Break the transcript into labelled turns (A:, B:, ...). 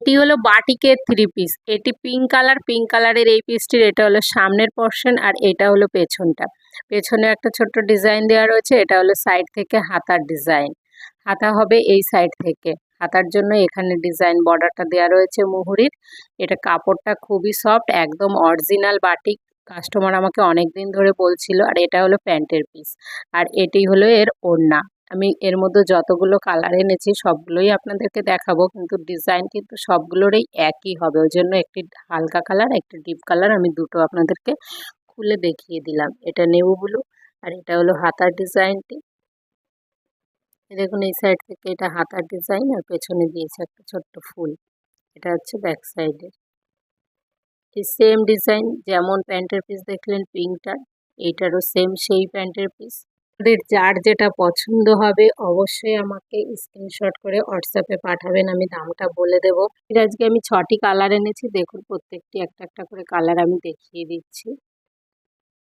A: এটি হলো বাটিকের থ্রি পিস। এটি পিঙ্ক কালার, পিঙ্ক কালারের এই পিসটির এটা হলো সামনের পোর্শন আর এটা হলো পেছনটা। পেছনে একটা ছোট্ট ডিজাইন দেওয়া রয়েছে, এটা হলো সাইড থেকে হাতার ডিজাইন। হাতা হবে এই সাইড থেকে। হাতার জন্য এখানে ডিজাইন বর্ডারটা দেওয়া রয়েছে মুহুরির। এটা কাপড়টা খুবই সফট, একদম অরিজিনাল বাটিক। কাস্টমার আমাকে অনেক দিন ধরে বলছিল। আর এটা হলো প্যান্টের পিস আর এটি হলো এর ওড়না। আমি এর মধ্যে যতগুলো কালার এনেছি সবগুলোই আপনাদেরকে দেখাবো, কিন্তু ডিজাইন কিন্তু সবগুলোরই একই হবে। ওই জন্য একটি হালকা কালার, একটি ডিপ কালার আমি দুটো আপনাদেরকে খুলে দেখিয়ে দিলাম। এটা নেভি ব্লু আর এটা হলো হাতার ডিজাইনটি। দেখুন এই সাইড থেকে এটা হাতার ডিজাইন আর পেছনে দিয়েছে একটা ছোট্ট ফুল। এটা হচ্ছে ব্যাক সাইডের। এই সেম ডিজাইন যেমন প্যান্টের পিস দেখলেন পিঙ্কটার, এইটারও সেম সেই প্যান্টের পিস। আপনাদের যার যেটা পছন্দ হবে অবশ্যই আমাকে স্ক্রিনশট করে হোয়াটসঅ্যাপে পাঠাবেন, আমি দামটা বলে দেবো। আজকে আমি 6টি কালার এনেছি, দেখুন প্রত্যেকটি একটা একটা করে কালার আমি দেখিয়ে দিচ্ছি।